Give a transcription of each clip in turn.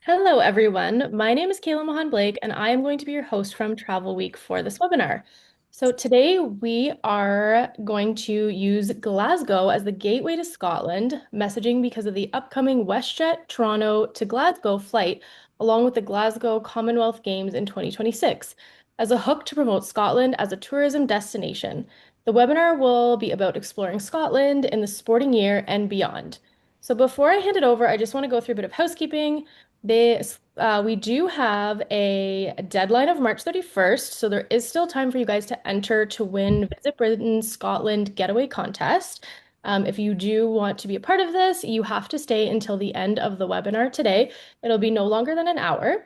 Hello, everyone. My name is Kayla Mohan Blake, and I am going to be your host from Travelweek for this webinar. So, today we are going to use Glasgow as the gateway to Scotland, messaging because of the upcoming WestJet Toronto to Glasgow flight, along with the Glasgow Commonwealth Games in 2026, as a hook to promote Scotland as a tourism destination. The webinar will be about exploring Scotland in the sporting year and beyond. So, before I hand it over, I just want to go through a bit of housekeeping. We do have a deadline of March 31st, so there is still time for you guys to enter to win Visit Britain Scotland Getaway Contest. If you do want to be a part of this, you have to stay until the end of the webinar today. It'll be no longer than an hour.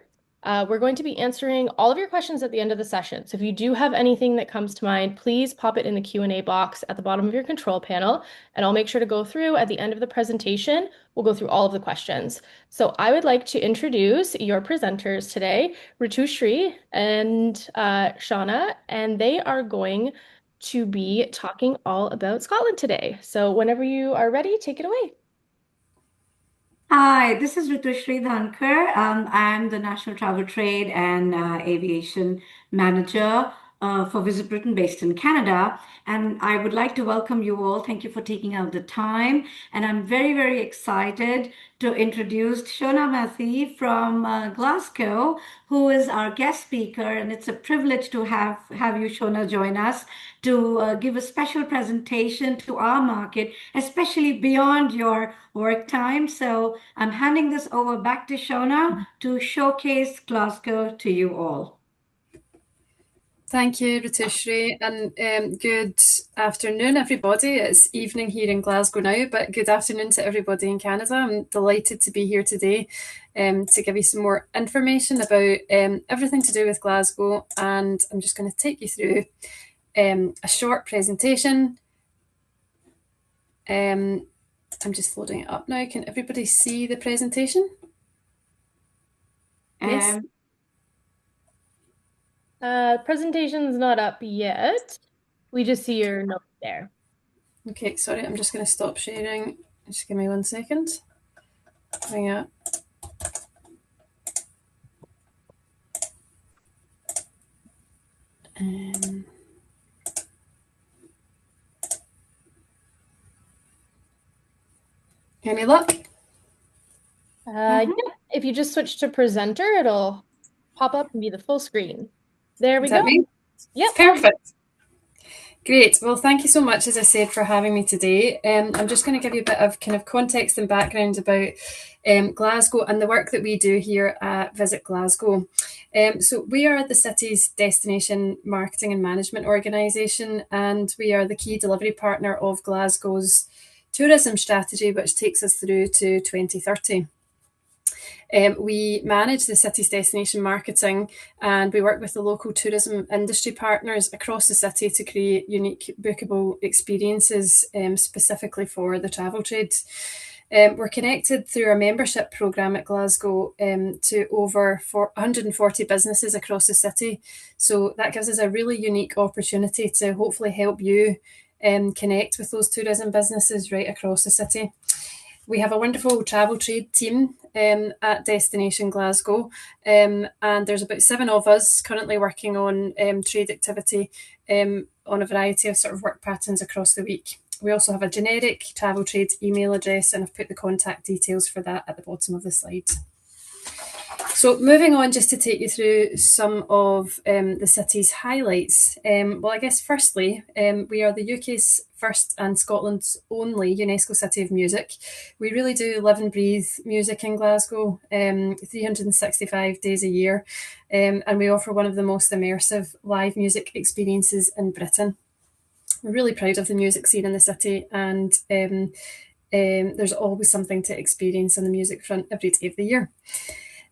We're going to be answering all of your questions at the end of the session. So if you do have anything that comes to mind, please pop it in the Q&A box at the bottom of your control panel, and I'll make sure to go through at the end of the presentation. We'll go through all of the questions. So I would like to introduce your presenters today, Ritu Shri and Shauna, and they are going to be talking all about Scotland today. So whenever you are ready, take it away. Hi, this is Ritushri Dhankar. I'm the National Travel Trade and Aviation Manager for Visit Britain based in Canada. And I would like to welcome you all. Thank you for taking out the time. And I'm very, very excited to introduce Shona Mathi from Glasgow, who is our guest speaker. And it's a privilege to have you, Shona, join us to give a special presentation to our market, especially beyond your work time. So I'm handing this over back to Shona to showcase Glasgow to you all. Thank you, Ritushri, and good afternoon, everybody. It's evening here in Glasgow now, but good afternoon to everybody in Canada. I'm delighted to be here today to give you some more information about everything to do with Glasgow, and I'm just going to take you through a short presentation. I'm just loading it up now. Can everybody see the presentation? Yes. Presentation's not up yet. We just see your note there. Okay, sorry, I'm just going to stop sharing. Just give me 1 second. Hang on. Any luck? Yeah, if you just switch to presenter, it'll pop up and be the full screen. There we Is that go. me? Yep. Perfect. Great. Well, thank you so much, as I said, for having me today. I'm just going to give you a bit of kind of context and background about Glasgow and the work that we do here at Visit Glasgow. So we are the city's destination marketing and management organisation, and we are the key delivery partner of Glasgow's tourism strategy, which takes us through to 2030. We manage the city's destination marketing, and we work with the local tourism industry partners across the city to create unique bookable experiences specifically for the travel trade. We're connected through our membership programme at Glasgow to over 140 businesses across the city. So that gives us a really unique opportunity to hopefully help you connect with those tourism businesses right across the city. We have a wonderful travel trade team at Destination Glasgow, and there's about 7 of us currently working on trade activity on a variety of sort of work patterns across the week. We also have a generic travel trade email address, and I've put the contact details for that at the bottom of the slide. So moving on, just to take you through some of the city's highlights. Well, I guess firstly, we are the UK's first and Scotland's only UNESCO City of Music. We really do live and breathe music in Glasgow 365 days a year, and we offer one of the most immersive live music experiences in Britain. We're really proud of the music scene in the city, and there's always something to experience on the music front every day of the year.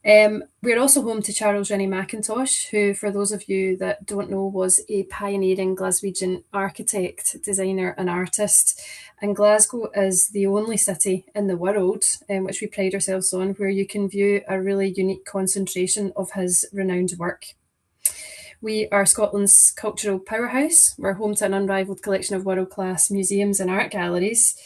We're also home to Charles Rennie Mackintosh, who, for those of you that don't know, was a pioneering Glaswegian architect, designer and artist. And Glasgow is the only city in the world, which we pride ourselves on, where you can view a really unique concentration of his renowned work. We are Scotland's cultural powerhouse. We're home to an unrivalled collection of world-class museums and art galleries.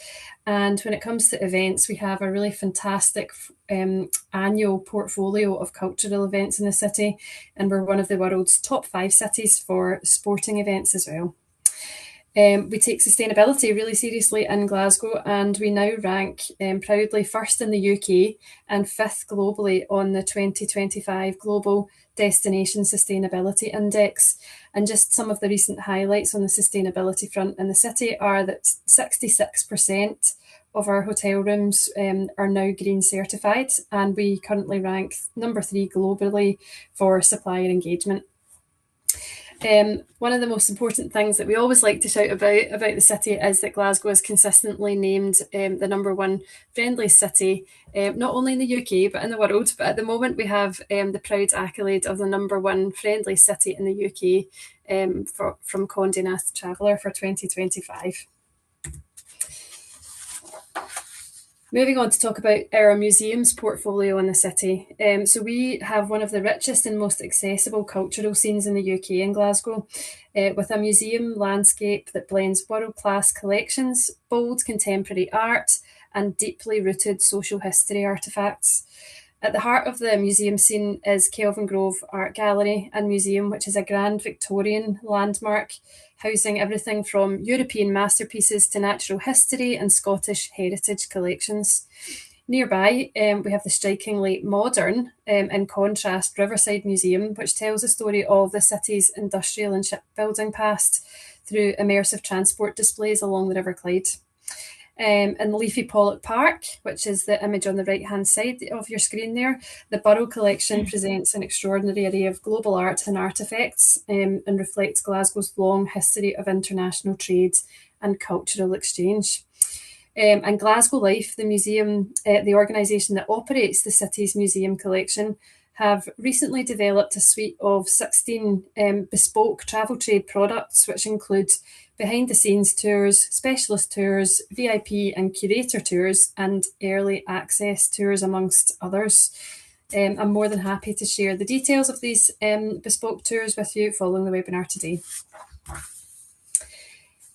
And when it comes to events, we have a really fantastic annual portfolio of cultural events in the city, and we're one of the world's top 5 cities for sporting events as well. We take sustainability really seriously in Glasgow, and we now rank proudly first in the UK and fifth globally on the 2025 Global Destination Sustainability Index. And just some of the recent highlights on the sustainability front in the city are that 66% of our hotel rooms are now green certified, and we currently rank number 3 globally for supplier engagement. One of the most important things that we always like to shout about the city is that Glasgow is consistently named the number 1 friendly city, not only in the UK but in the world. But at the moment we have the proud accolade of the number 1 friendly city in the UK from Condé Nast Traveller for 2025. Moving on to talk about our museums portfolio in the city. So we have one of the richest and most accessible cultural scenes in the UK in Glasgow, with a museum landscape that blends world-class collections, bold contemporary art, and deeply rooted social history artefacts. At the heart of the museum scene is Kelvin Grove Art Gallery and Museum, which is a grand Victorian landmark housing everything from European masterpieces to natural history and Scottish heritage collections. Nearby, we have the strikingly modern, in contrast, Riverside Museum, which tells the story of the city's industrial and shipbuilding past through immersive transport displays along the River Clyde. In Leafy Pollock Park, which is the image on the right-hand side of your screen there, the Burrow Collection presents an extraordinary array of global art and artefacts, and reflects Glasgow's long history of international trade and cultural exchange. And Glasgow Life, the museum, the organisation that operates the city's museum collection, have recently developed a suite of 16 bespoke travel trade products, which include behind-the-scenes tours, specialist tours, VIP and curator tours, and early access tours, amongst others. I'm more than happy to share the details of these bespoke tours with you following the webinar today.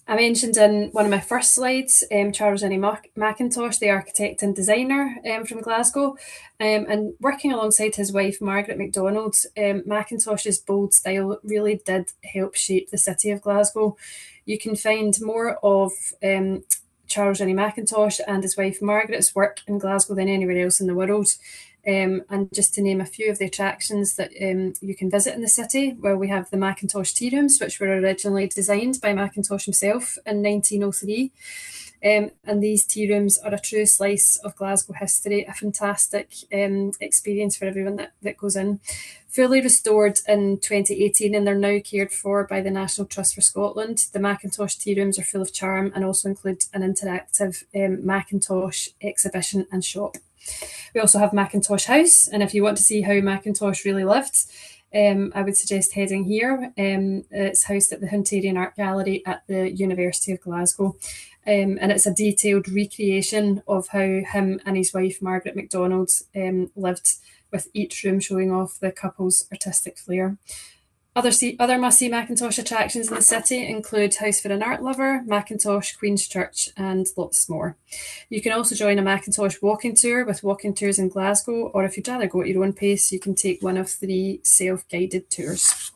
I mentioned in one of my first slides, Charles Rennie Mackintosh, the architect and designer from Glasgow, and working alongside his wife, Margaret MacDonald, Mackintosh's bold style really did help shape the city of Glasgow. You can find more of Charles Rennie Mackintosh and his wife Margaret's work in Glasgow than anywhere else in the world. And just to name a few of the attractions that you can visit in the city, well, we have the Mackintosh tea rooms, which were originally designed by Mackintosh himself in 1903. And these tea rooms are a true slice of Glasgow history, a fantastic experience for everyone that goes in. Fully restored in 2018, and they're now cared for by the National Trust for Scotland. The Mackintosh tea rooms are full of charm and also include an interactive Mackintosh exhibition and shop. We also have Mackintosh House, and if you want to see how Mackintosh really lived, I would suggest heading here. It's housed at the Hunterian Art Gallery at the University of Glasgow. And it's a detailed recreation of how him and his wife, Margaret MacDonald, lived, with each room showing off the couple's artistic flair. Other must-see Mackintosh attractions in the city include House for an Art Lover, Mackintosh, Queen's Church, and lots more. You can also join a Mackintosh walking tour with walking tours in Glasgow, or if you'd rather go at your own pace, you can take one of 3 self-guided tours.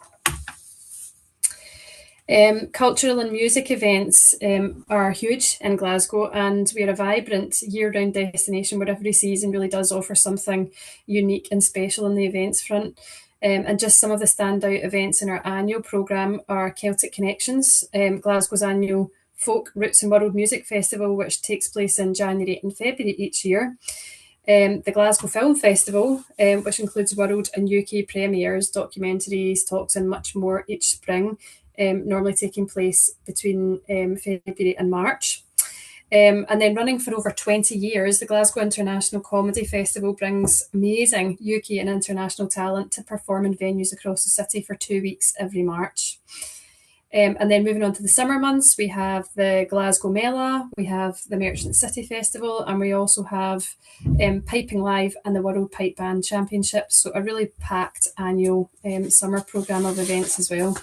Cultural and music events are huge in Glasgow, and we're a vibrant year-round destination where every season really does offer something unique and special on the events front. And just some of the standout events in our annual programme are Celtic Connections, Glasgow's annual Folk, Roots and World Music Festival, which takes place in January and February each year. The Glasgow Film Festival, which includes world and UK premieres, documentaries, talks and much more each spring, normally taking place between February and March. And then running for over 20 years, the Glasgow International Comedy Festival brings amazing UK and international talent to perform in venues across the city for 2 weeks every March. And then moving on to the summer months, we have the Glasgow Mela, we have the Merchant City Festival, and we also have Piping Live and the World Pipe Band Championships. So a really packed annual summer programme of events as well.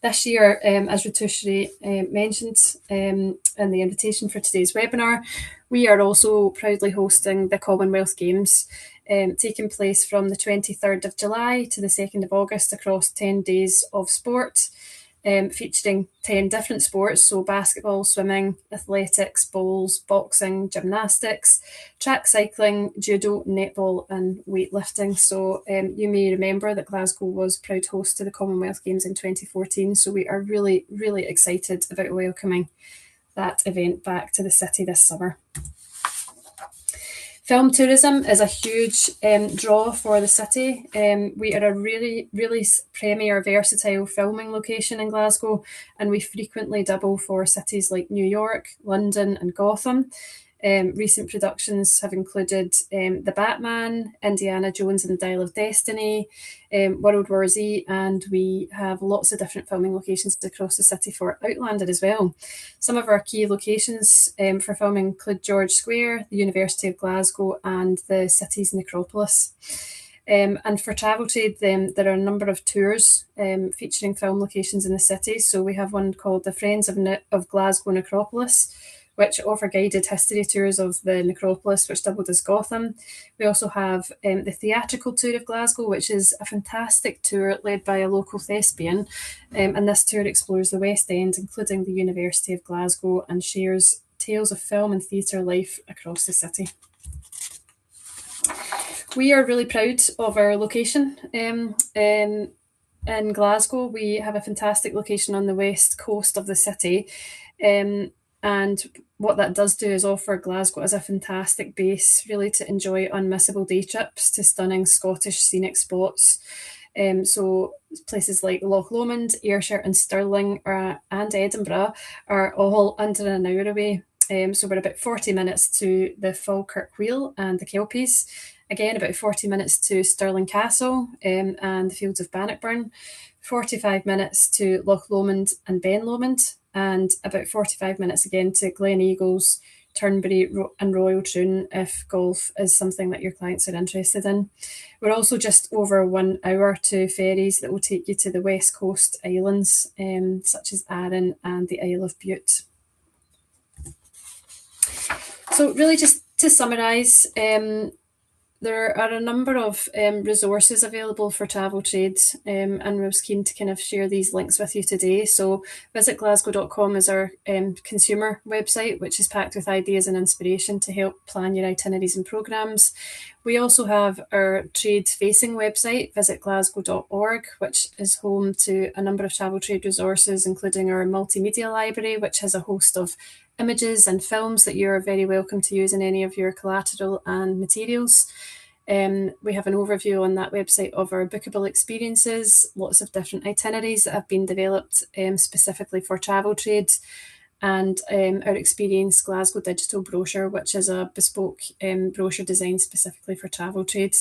This year, as Ritushri mentioned in the invitation for today's webinar, we are also proudly hosting the Commonwealth Games, taking place from the 23rd of July to the 2nd of August across 10 days of sport, featuring 10 different sports, so basketball, swimming, athletics, bowls, boxing, gymnastics, track cycling, judo, netball and weightlifting. So you may remember that Glasgow was proud host to the Commonwealth Games in 2014, so we are really, really excited about welcoming that event back to the city this summer. Film tourism is a huge draw for the city. We are a really, really premier, versatile filming location in Glasgow, and we frequently double for cities like New York, London and Gotham. Recent productions have included The Batman, Indiana Jones and the Dial of Destiny, World War Z, and we have lots of different filming locations across the city for Outlander as well. Some of our key locations for filming include George Square, the University of Glasgow and the city's necropolis. And for travel trade, there are a number of tours featuring film locations in the city. So we have one called the Friends of Glasgow Necropolis, which offer guided history tours of the necropolis, which doubled as Gotham. We also have the Theatrical Tour of Glasgow, which is a fantastic tour led by a local thespian. And this tour explores the West End, including the University of Glasgow, and shares tales of film and theatre life across the city. We are really proud of our location. In Glasgow, we have a fantastic location on the west coast of the city. And what that does do is offer Glasgow as a fantastic base, really, to enjoy unmissable day trips to stunning Scottish scenic spots. So places like Loch Lomond, Ayrshire and Stirling and Edinburgh are all under an hour away. So we're about 40 minutes to the Falkirk Wheel and the Kelpies. Again, about 40 minutes to Stirling Castle and the Fields of Bannockburn. 45 minutes to Loch Lomond and Ben Lomond, and about 45 minutes again to Glen Eagles, Turnberry and Royal Troon if golf is something that your clients are interested in. We're also just over 1 hour to ferries that will take you to the West Coast islands, such as Arran and the Isle of Bute. So really, just to summarise, there are a number of resources available for travel trade, and I was keen to kind of share these links with you today. So visitglasgow.com is our consumer website, which is packed with ideas and inspiration to help plan your itineraries and programmes. We also have our trade-facing website, visitglasgow.org, which is home to a number of travel trade resources, including our multimedia library, which has a host of images and films that you're very welcome to use in any of your collateral and materials. We have an overview on that website of our bookable experiences, lots of different itineraries that have been developed specifically for travel trade, and our Experience Glasgow digital brochure, which is a bespoke brochure designed specifically for travel trade,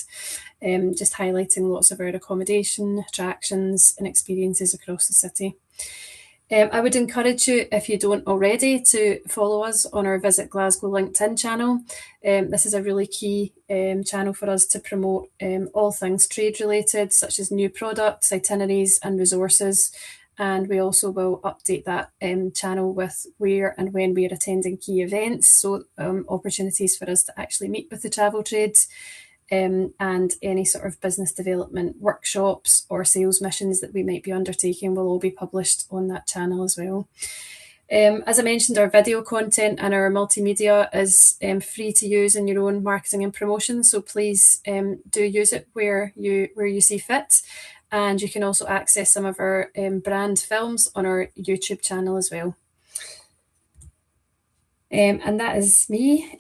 just highlighting lots of our accommodation, attractions and experiences across the city. I would encourage you, if you don't already, to follow us on our Visit Glasgow LinkedIn channel. This is a really key channel for us to promote all things trade related, such as new products, itineraries and resources. And we also will update that channel with where and when we are attending key events, so opportunities for us to actually meet with the travel trade. And any sort of business development workshops or sales missions that we might be undertaking will all be published on that channel as well. As I mentioned, our video content and our multimedia is free to use in your own marketing and promotion, so please do use it where you see fit. And you can also access some of our brand films on our YouTube channel as well. And that is me.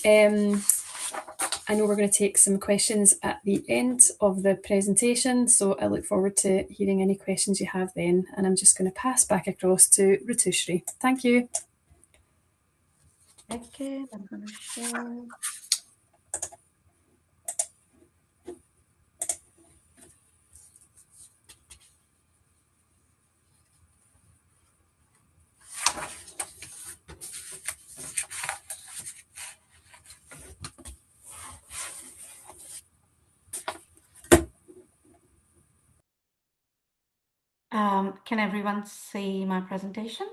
I know we're going to take some questions at the end of the presentation, so I look forward to hearing any questions you have then. And I'm just going to pass back across to Ritushri. Thank you. Okay, I'm going to share. Can everyone see my presentation?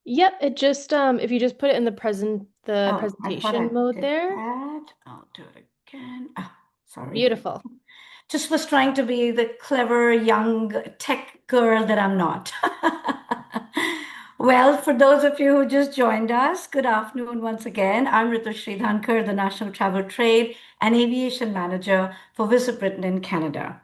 Yep, it just if you just put it in the Oh, I thought I presentation mode did there. that. I'll do it again. Oh, sorry. Beautiful. Just was trying to be the clever young tech girl that I'm not. Well, for those of you who just joined us, good afternoon once again. I'm Ritu Sridhankar, the National Travel Trade and Aviation Manager for Visit Britain in Canada.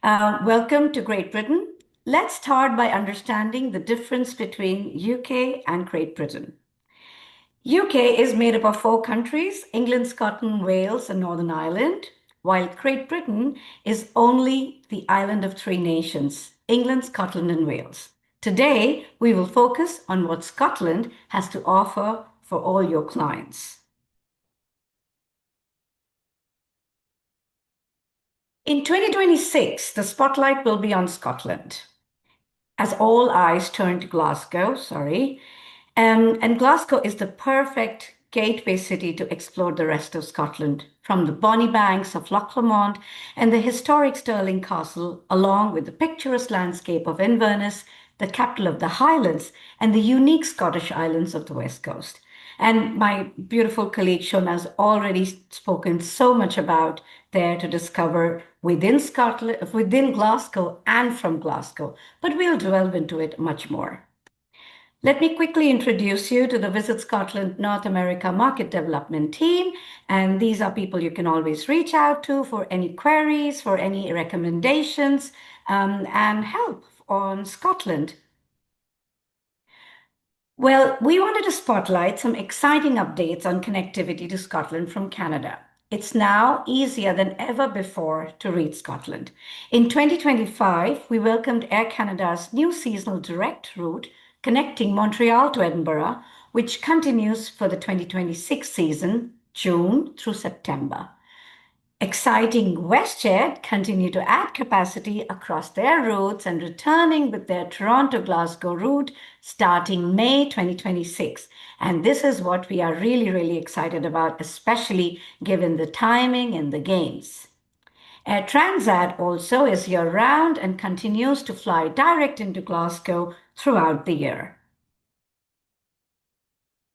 Welcome to Great Britain. Let's start by understanding the difference between UK and Great Britain. UK is made up of four countries, England, Scotland, Wales, and Northern Ireland, while Great Britain is only the island of three nations, England, Scotland, and Wales. Today, we will focus on what Scotland has to offer for all your clients. In 2026, the spotlight will be on Scotland as all eyes turn to Glasgow, and Glasgow is the perfect gateway city to explore the rest of Scotland, from the bonny banks of Loch Lomond and the historic Stirling Castle, along with the picturesque landscape of Inverness, the capital of the Highlands, and the unique Scottish islands of the west coast. And my beautiful colleague Shona has already spoken so much about there to discover within Scotland, within Glasgow, and from Glasgow. But we'll delve into it much more. Let me quickly introduce you to the Visit Scotland North America Market Development Team. And these are people you can always reach out to for any queries, for any recommendations, and help on Scotland. Well, we wanted to spotlight some exciting updates on connectivity to Scotland from Canada. It's now easier than ever before to reach Scotland. In 2025, we welcomed Air Canada's new seasonal direct route connecting Montreal to Edinburgh, which continues for the 2026 season, June through September. Exciting WestJet continue to add capacity across their routes and returning with their Toronto-Glasgow route starting May 2026. And this is what we are really, really excited about, especially given the timing and the games. Air Transat also is year-round and continues to fly direct into Glasgow throughout the year.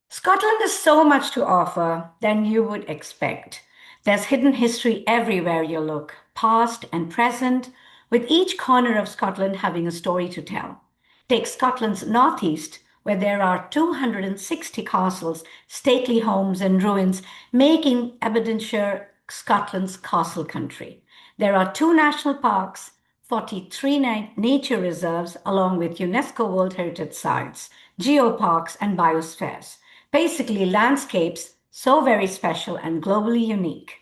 Scotland has so much to offer than you would expect. There's hidden history everywhere you look, past and present, with each corner of Scotland having a story to tell. Take Scotland's northeast, where there are 260 castles, stately homes, and ruins, making Aberdeenshire Scotland's castle country. There are two national parks, 43 nature reserves, along with UNESCO World Heritage Sites, geoparks, and biospheres. Basically, landscapes so very special and globally unique.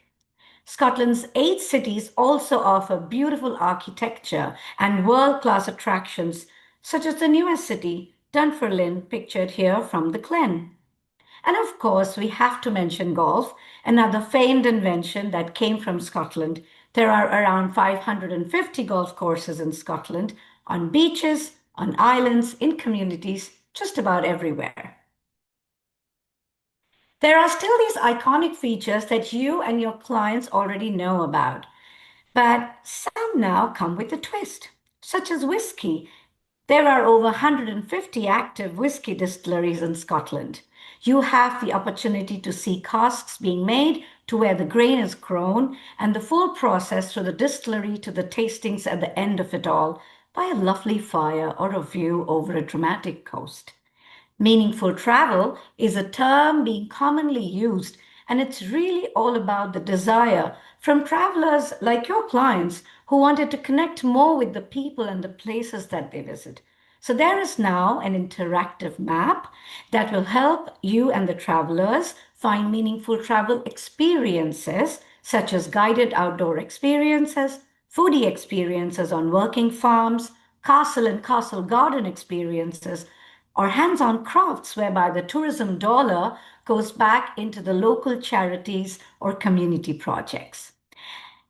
Scotland's 8 cities also offer beautiful architecture and world-class attractions, such as the newest city, Dunfermline, pictured here from the Glen. And of course, we have to mention golf, another famed invention that came from Scotland. There are around 550 golf courses in Scotland, on beaches, on islands, in communities, just about everywhere. There are still these iconic features that you and your clients already know about, but some now come with a twist, such as whiskey. There are over 150 active whiskey distilleries in Scotland. You have the opportunity to see casks being made to where the grain is grown and the full process through the distillery to the tastings at the end of it all by a lovely fire or a view over a dramatic coast. Meaningful travel is a term being commonly used, and it's really all about the desire from travelers like your clients who wanted to connect more with the people and the places that they visit. So there is now an interactive map that will help you and the travelers find meaningful travel experiences, such as guided outdoor experiences, foodie experiences on working farms, castle and castle garden experiences, or hands-on crafts whereby the tourism dollar goes back into the local charities or community projects.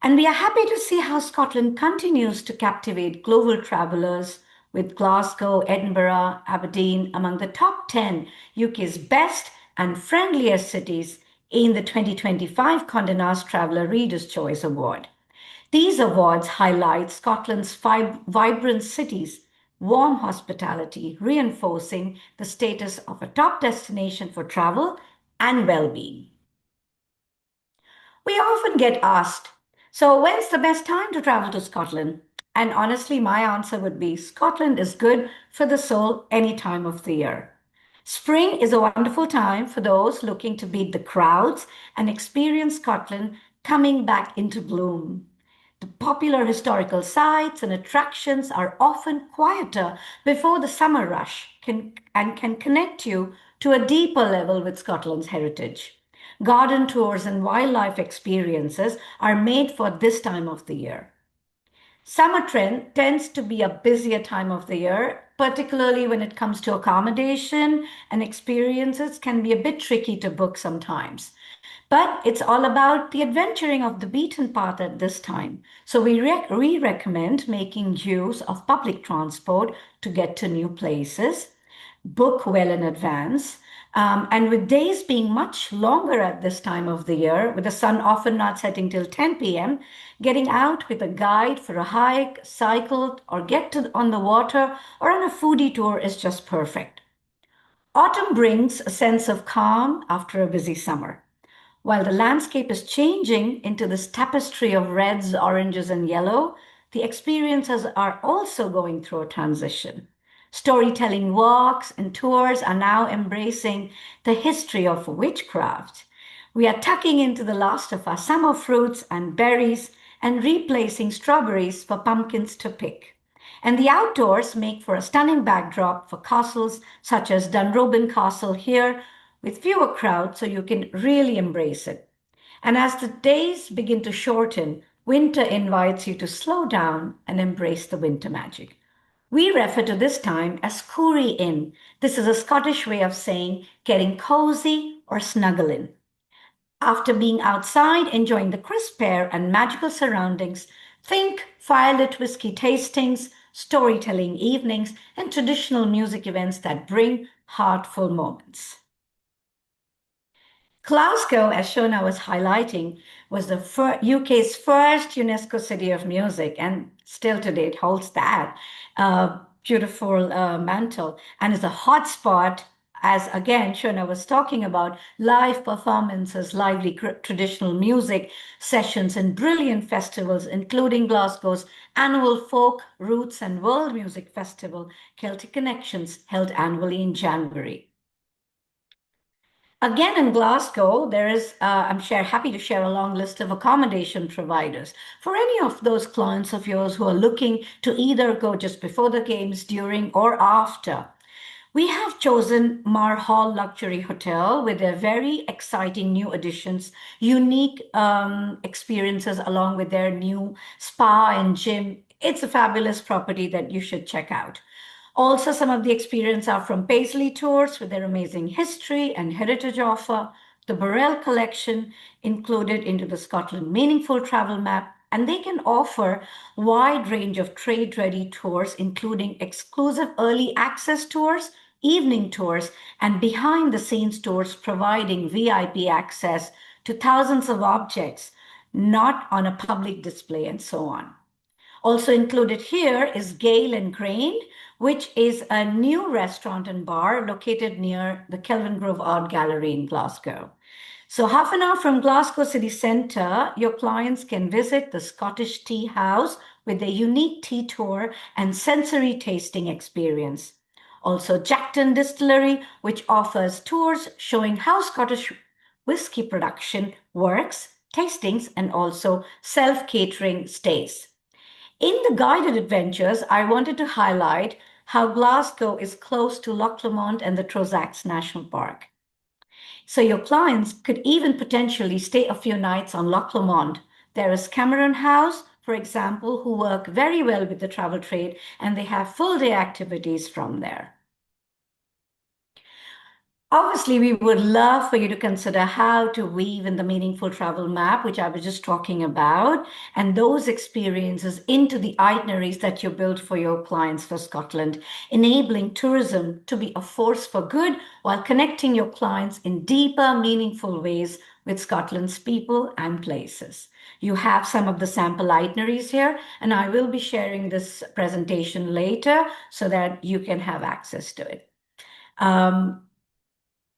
And we are happy to see how Scotland continues to captivate global travelers with Glasgow, Edinburgh, Aberdeen among the top 10 UK's best and friendliest cities in the 2025 Condé Nast Traveller Reader's Choice Award. These awards highlight Scotland's vibrant cities warm hospitality, reinforcing the status of a top destination for travel and well-being. We often get asked, so when's the best time to travel to Scotland? And honestly, my answer would be Scotland is good for the soul any time of the year. Spring is a wonderful time for those looking to beat the crowds and experience Scotland coming back into bloom. The popular historical sites and attractions are often quieter before the summer rush and can connect you to a deeper level with Scotland's heritage. Garden tours and wildlife experiences are made for this time of the year. Summer trend tends to be a busier time of the year, particularly when it comes to accommodation, and experiences can be a bit tricky to book sometimes. But it's all about the adventuring of the beaten path at this time. So we recommend making use of public transport to get to new places, book well in advance. And with days being much longer at this time of the year, with the sun often not setting till 10 p.m., getting out with a guide for a hike, cycle, or on the water or on a foodie tour is just perfect. Autumn brings a sense of calm after a busy summer. While the landscape is changing into this tapestry of reds, oranges, and yellow, the experiences are also going through a transition. Storytelling walks and tours are now embracing the history of witchcraft. We are tucking into the last of our summer fruits and berries and replacing strawberries for pumpkins to pick. And the outdoors make for a stunning backdrop for castles such as Dunrobin Castle here, with fewer crowds so you can really embrace it. And as the days begin to shorten, winter invites you to slow down and embrace the winter magic. We refer to this time as Coorie Inn. This is a Scottish way of saying getting cozy or snuggling. After being outside enjoying the crisp air and magical surroundings, think firelit whiskey tastings, storytelling evenings, and traditional music events that bring heartful moments. Glasgow, as Shona was highlighting, was the UK's first UNESCO City of Music, and still today it holds that beautiful mantle and is a hotspot. As again, Shona was talking about live performances, lively traditional music sessions, and brilliant festivals, including Glasgow's annual Folk, Roots, and World Music Festival, Celtic Connections, held annually in January. Again, in Glasgow, there is, happy to share a long list of accommodation providers for any of those clients of yours who are looking to either go just before the games, during, or after. We have chosen Mar Hall Luxury Hotel with their very exciting new additions, unique experiences along with their new spa and gym. It's a fabulous property that you should check out. Also, some of the experience are from Paisley Tours with their amazing history and heritage offer, the Burrell collection included into the Scotland Meaningful Travel Map, and they can offer wide range of trade-ready tours, including exclusive early access tours, evening tours, and behind-the-scenes tours providing VIP access to thousands of objects, not on a public display, and so on. Also included here is Gale and Crane, which is a new restaurant and bar located near the Kelvin Grove Art Gallery in Glasgow. So half an hour from Glasgow City Centre, your clients can visit the Scottish Tea House with a unique tea tour and sensory tasting experience. Also Jackton Distillery, which offers tours showing how Scottish whiskey production works, tastings, and also self-catering stays. In the guided adventures, I wanted to highlight how Glasgow is close to Loch Lomond and the Trossachs National Park. So your clients could even potentially stay a few nights on Loch Lomond. There is Cameron House, for example, who work very well with the travel trade, and they have full day activities from there. Obviously, we would love for you to consider how to weave in the meaningful travel map, which I was just talking about, and those experiences into the itineraries that you build for your clients for Scotland, enabling tourism to be a force for good while connecting your clients in deeper, meaningful ways with Scotland's people and places. You have some of the sample itineraries here, and I will be sharing this presentation later so that you can have access to it.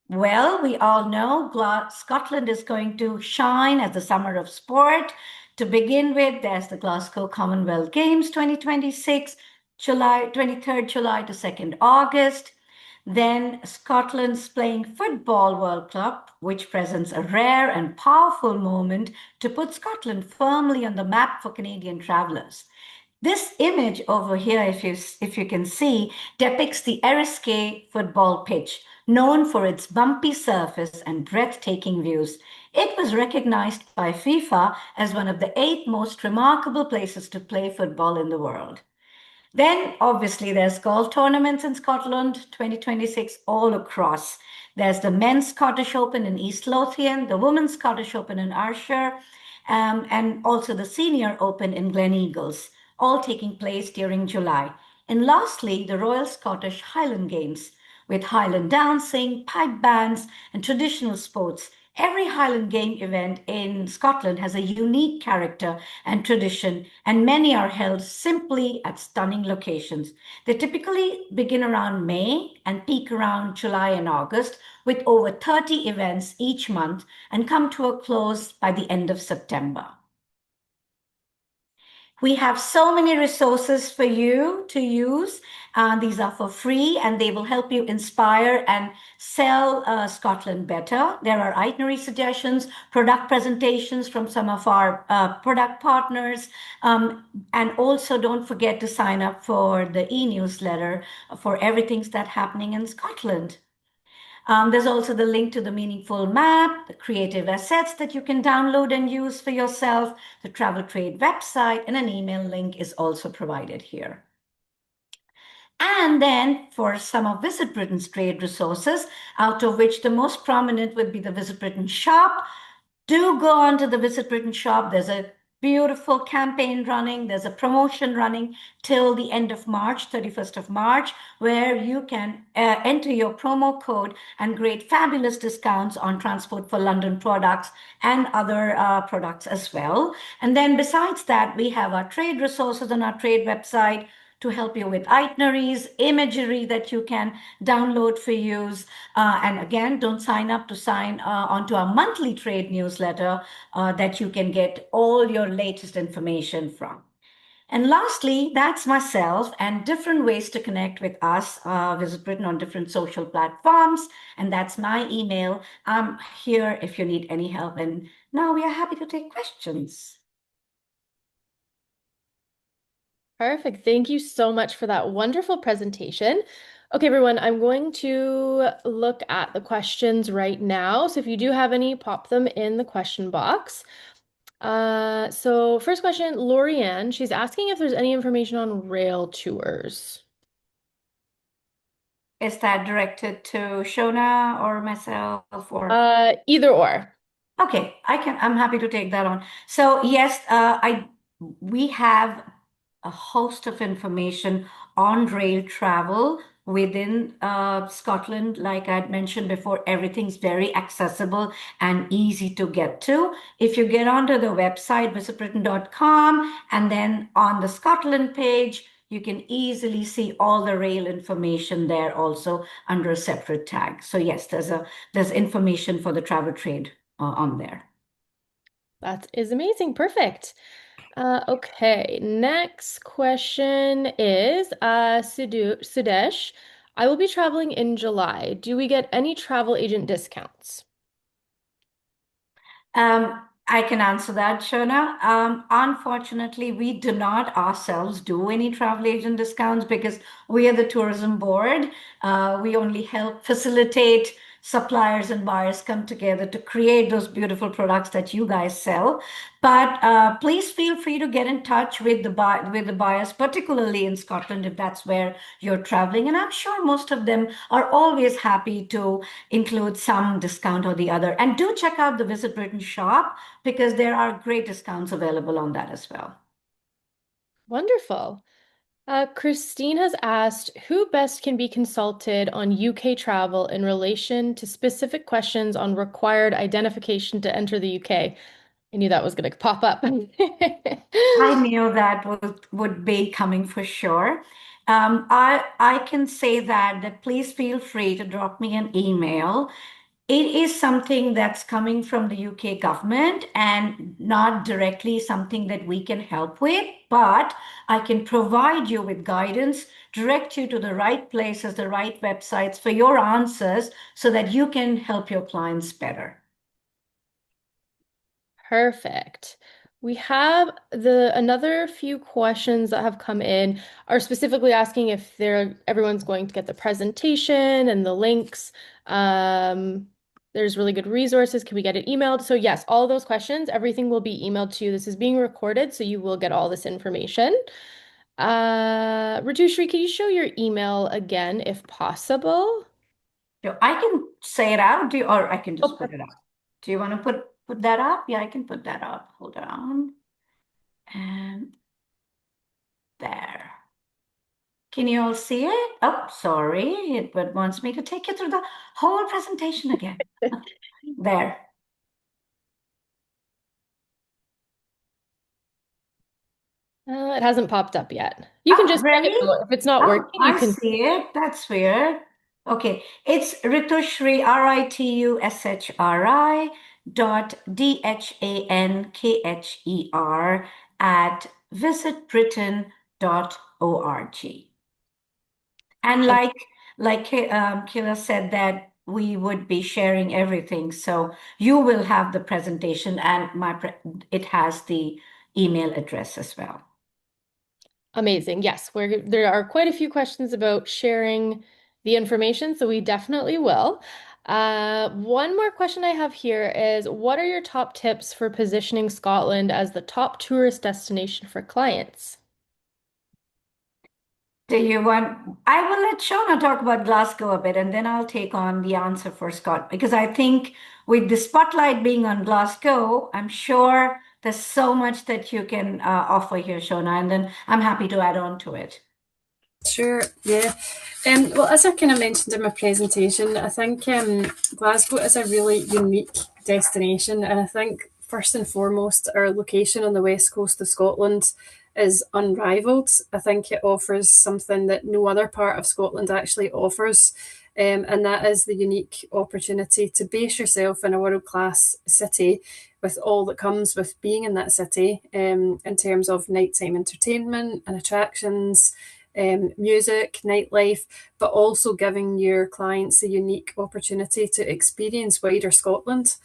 Well, we all know Scotland is going to shine as the summer of sport. To begin with, there's the Glasgow Commonwealth Games 2026, July 23rd July to 2nd August. Then Scotland's playing Football World Cup, which presents a rare and powerful moment to put Scotland firmly on the map for Canadian travelers. This image over here, if you can see, depicts the Eriskay football pitch, known for its bumpy surface and breathtaking views. It was recognized by FIFA as one of the 8 most remarkable places to play football in the world. Then, obviously, there's golf tournaments in Scotland 2026 all across. There's the Men's Scottish Open in East Lothian, the Women's Scottish Open in Ayrshire, and also the Senior Open in Gleneagles, all taking place during July. And lastly, the Royal Scottish Highland Games, with Highland dancing, pipe bands, and traditional sports. Every Highland Game event in Scotland has a unique character and tradition, and many are held simply at stunning locations. They typically begin around May and peak around July and August, with over 30 events each month, and come to a close by the end of September. We have so many resources for you to use. These are for free and they will help you inspire and sell Scotland better. There are itinerary suggestions, product presentations from some of our product partners. And also don't forget to sign up for the e-newsletter for everything that's happening in Scotland. There's also the link to the meaningful map, the creative assets that you can download and use for yourself, the Travel Trade website, and an email link is also provided here. And then for some of Visit Britain's trade resources, out of which the most prominent would be the Visit Britain shop. Do go on to the Visit Britain shop. There's a beautiful campaign running. There's a promotion running till the end of March, 31st of March, where you can enter your promo code and get fabulous discounts on Transport for London products and other products as well. And then besides that, we have our trade resources on our trade website to help you with itineraries, imagery that you can download for use. And again, don't sign up to sign onto our monthly trade newsletter that you can get all your latest information from. And lastly, that's myself and different ways to connect with us. Visit Britain on different social platforms. And that's my email. I'm here if you need any help. And now we are happy to take questions. Perfect. Thank you so much for that wonderful presentation. Okay, everyone, I'm going to look at the questions now. So if you do have any, pop them in the question box. So first question, Lorianne, she's asking if there's any information on rail tours. Is that directed to Shona or myself or? Either or. Okay, I'm happy to take that on. So yes, we have a host of information on rail travel within Scotland. Like I'd mentioned before, everything's very accessible and easy to get to. If you get onto the website, visitbritain.com, and then on the Scotland page, you can easily see all the rail information there also under a separate tag. So yes, there's information for the travel trade on there. That is amazing. Perfect. Okay, next question is Sudesh. I will be traveling in July. Do we get any travel agent discounts? I can answer that, Shona. Unfortunately, we do not ourselves do any travel agent discounts because we are the tourism board. We only help facilitate suppliers and buyers come together to create those beautiful products that you guys sell. But please feel free to get in touch with the buyers, particularly in Scotland, if that's where you're traveling. And I'm sure most of them are always happy to include some discount or the other. And do check out the Visit Britain shop because there are great discounts available on that as well. Wonderful. Christine has asked, who best can be consulted on UK travel in relation to specific questions on required identification to enter the UK? I knew that was going to pop up. I knew that would be coming for sure. I can say that please feel free to drop me an email. It is something that's coming from the UK government and not directly something that we can help with, but I can provide you with guidance, direct you to the right places, the right websites for your answers so that you can help your clients better. Perfect. We have the another few questions that have come in are specifically asking if everyone's going to get the presentation and the links. There's really good resources. Can we get it emailed? So yes, all those questions, everything will be emailed to you. This is being recorded, so you will get all this information. Ritushri, can you show your email again if possible? So I can say it out, or I can Oh, just put it up. Do you want to put that up? Yeah, I can put that up. Hold on. And there. Can you all see it? Oh, sorry. It but wants me to take you through the whole presentation again. There. it hasn't popped up yet. You can Oh, just let it really? go. If it's not Oh, working, you I can. see it. That's weird. Okay. It's Ritushri, Ritushri dot DHANKHER at visitbritain.org. And Kayla said that we would be sharing everything. So you will have the presentation and it has the email address as well. Amazing. Yes, there are quite a few questions about sharing the information, so we definitely will. One more question I have here is, what are your top tips for positioning Scotland as the top tourist destination for clients? Do you want? I will let Shona talk about Glasgow a bit, and then I'll take on the answer for Scott, because I think with the spotlight being on Glasgow, I'm sure there's so much that you can offer here, Shona, and then I'm happy to add on to it. Sure, yeah. Well, as I kind of mentioned in my presentation, I think Glasgow is a really unique destination, and I think first and foremost, our location on the west coast of Scotland is unrivaled. I think it offers something that no other part of Scotland actually offers, and that is the unique opportunity to base yourself in a world-class city with all that comes with being in that city, in terms of nighttime entertainment and attractions, music, nightlife, but also giving your clients a unique opportunity to experience wider Scotland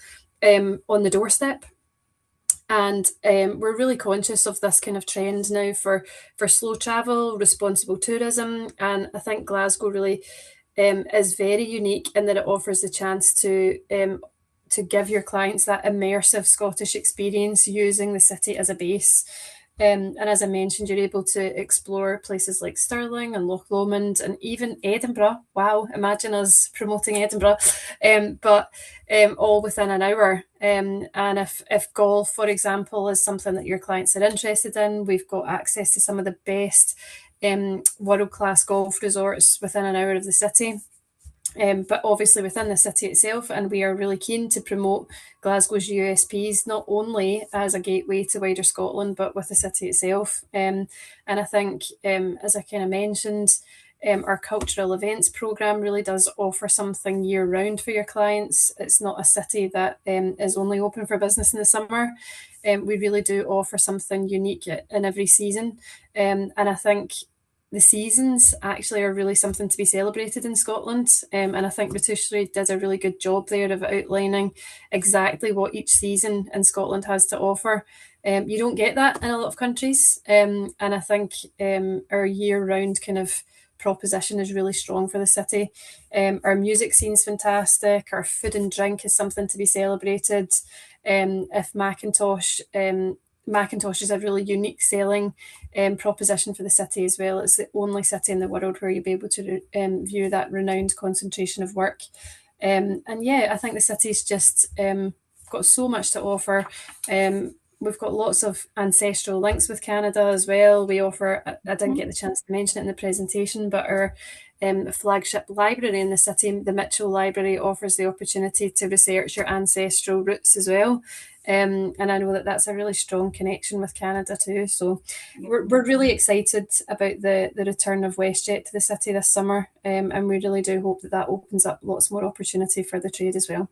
on the doorstep. And we're really conscious of this kind of trend now for slow travel, responsible tourism, and I think Glasgow really is very unique in that it offers the chance to give your clients that immersive Scottish experience using the city as a base. And as I mentioned, you're able to explore places like Stirling and Loch Lomond and even Edinburgh. Wow, imagine us promoting Edinburgh. But all within an hour. And if golf, for example, is something that your clients are interested in, we've got access to some of the best world-class golf resorts within an hour of the city. But obviously within the city itself, and we are really keen to promote Glasgow's USPs not only as a gateway to wider Scotland, but with the city itself. And I think, as I kind of mentioned, our cultural events programme really does offer something year round for your clients. It's not a city that is only open for business in the summer. We really do offer something unique in every season. And I think the seasons actually are really something to be celebrated in Scotland. And I think Ritushri did a really good job there of outlining exactly what each season in Scotland has to offer. You don't get that in a lot of countries. And I think our year round kind of proposition is really strong for the city. Our music scene's fantastic. Our food and drink is something to be celebrated. If Macintosh is a really unique selling proposition for the city as well. It's the only city in the world where you'll be able to view that renowned concentration of work. And yeah, I think the city's just got so much to offer. we've got lots of ancestral links with Canada as well. We offer, I didn't get the chance to mention it in the presentation, but our flagship library in the city, the Mitchell Library, offers the opportunity to research your ancestral roots as well. And I know that that's a really strong connection with Canada too. So we're really excited about the return of WestJet to the city this summer. And we really do hope that that opens up lots more opportunity for the trade as well.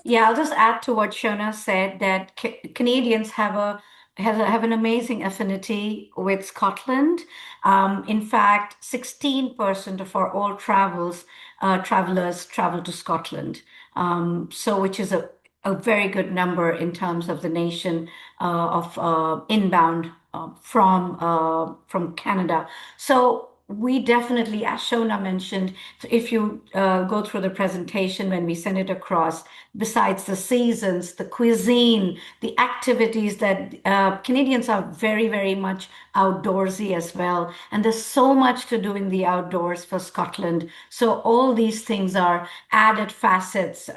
Yeah, I'll just add to what Shona said that Canadians have an amazing affinity with Scotland. In fact, 16% of our all travelers travel to Scotland. So which is a very good number in terms of the nation of inbound from Canada. So we definitely, as Shona mentioned, so if you go through the presentation when we send it across, besides the seasons, the cuisine, the activities that Canadians are very, very much outdoorsy as well. And there's so much to do in the outdoors for Scotland. So all these things are added facets,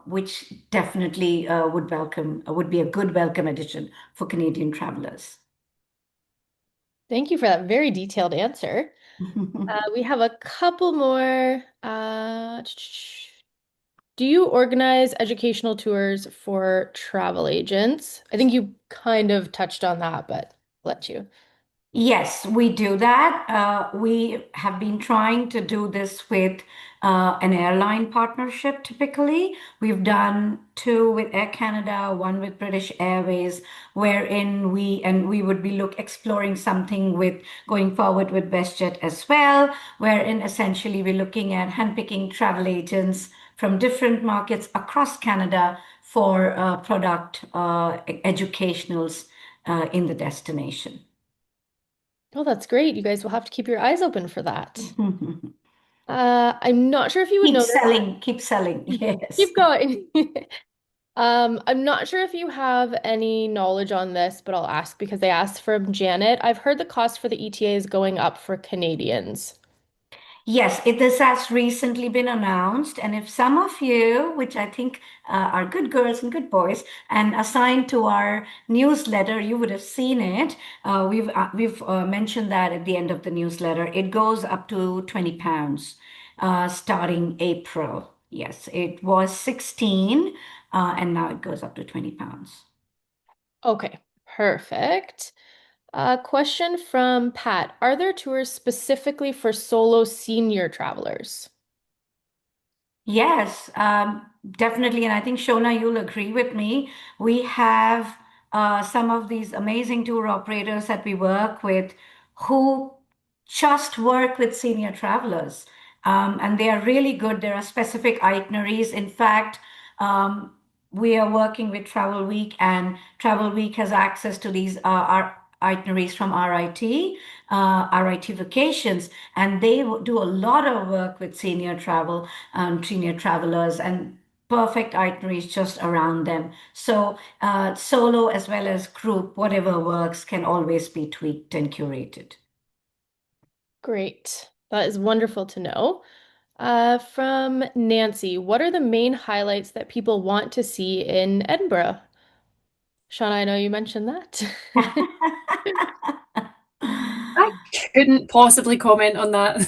which definitely would be a good welcome addition for Canadian travelers. Thank you for that very detailed answer. We have a couple more. Do you organize educational tours for travel agents? I think you kind of touched on that, but let you. Yes, we do that. We have been trying to do this with an airline partnership typically. We've done two with Air Canada, one with British Airways, wherein we would be exploring something with going forward with WestJet as well, wherein essentially we're looking at handpicking travel agents from different markets across Canada for product educationals in the destination. Oh, that's great. You guys will have to keep your eyes open for that. I'm not sure if you would know this. Keep selling. Yes. Keep going. I'm not sure if you have any knowledge on this, but I'll ask because they asked from Janet. I've heard the cost for the ETA is going up for Canadians. Yes, this has recently been announced. And if some of you, which I think are good girls and good boys, and assigned to our newsletter, you would have seen it. We've mentioned that at the end of the newsletter. It goes up to £20 starting April. Yes, it was 16 and now it goes up to £20. Okay, perfect. Question from Pat. Are there tours specifically for solo senior travelers? Yes, definitely. And I think Shona, you'll agree with me. We have some of these amazing tour operators that we work with who just work with senior travelers. And they are really good. There are specific itineraries. In fact, we are working with Travelweek, and Travelweek has access to these our itineraries from RIT Vacations, and they do a lot of work with senior travelers, and perfect itineraries just around them. So solo as well as group, whatever works, can always be tweaked and curated. Great. That is wonderful to know. From Nancy, what are the main highlights that people want to see in Edinburgh? Shauna, I know you mentioned that. I couldn't possibly comment on that.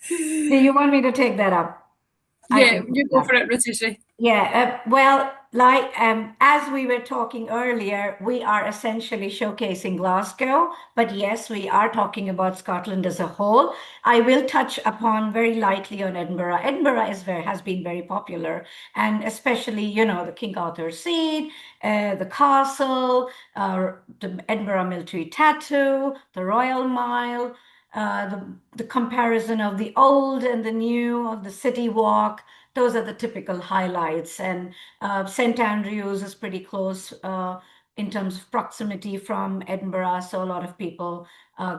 Do you want me to take that up? I Yeah, can take you that go up. for it, Ritisha. Yeah, well, like as we were talking earlier, we are essentially showcasing Glasgow, but yes, we are talking about Scotland as a whole. I will touch upon very lightly on Edinburgh. Edinburgh has been very popular, and especially, the King Arthur Seat, the castle, the Edinburgh Military Tattoo, the Royal Mile, the comparison of the old and the new, of the city walk. Those are the typical highlights. And St. Andrews is pretty close in terms of proximity from Edinburgh. So a lot of people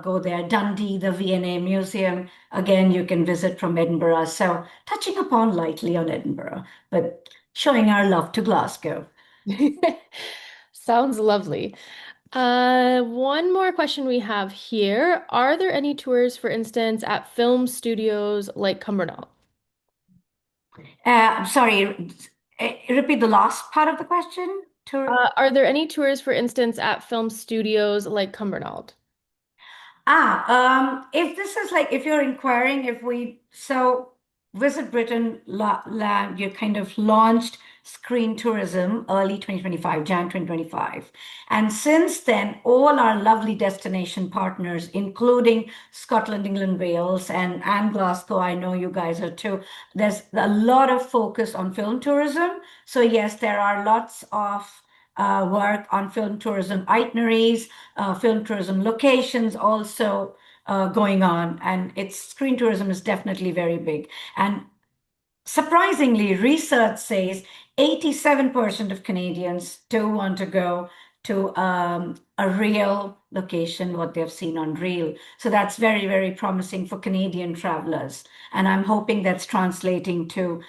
go there. Dundee, the V&A Museum, again, you can visit from Edinburgh. So touching upon lightly on Edinburgh, but showing our love to Glasgow. Sounds lovely. One more question we have here. Are there any tours, for instance, at film studios like Cumbernauld? Sorry, Repeat the last part of the question. Tour. Are there any tours, for instance, at film studios like Cumbernauld? If this is like, if you're inquiring, so Visit Britain, you kind of launched screen tourism early 2025, Jan 2025. And since then, all our lovely destination partners, including Scotland, England, Wales, and Glasgow, I know you guys are too, there's a lot of focus on film tourism. So yes, there are lots of work on film tourism itineraries, film tourism locations also going on. And it's screen tourism is definitely very big. And surprisingly, research says 87% of Canadians do want to go to a real location, what they've seen on Reel. So that's very, very promising for Canadian travelers. And I'm hoping that's translating to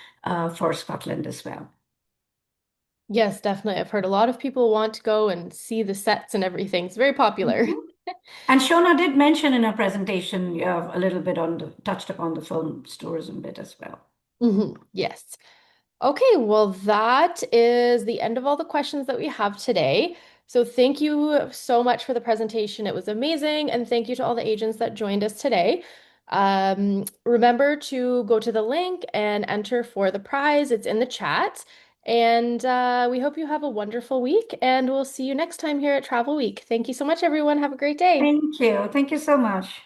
for Scotland as well. Yes, definitely. I've heard a lot of people want to go and see the sets and everything. It's very popular. Mhm. And Shona did mention in her presentation a little bit touched upon the film tourism bit as well. Yes. Okay, well, that is the end of all the questions that we have today. So thank you so much for the presentation. It was amazing. And thank you to all the agents that joined us today. Remember to go to the link and enter for the prize. It's in the chat. And we hope you have a wonderful week. And we'll see you next time here at Travel Week. Thank you so much, everyone. Have a great day. Thank you. Thank you so much.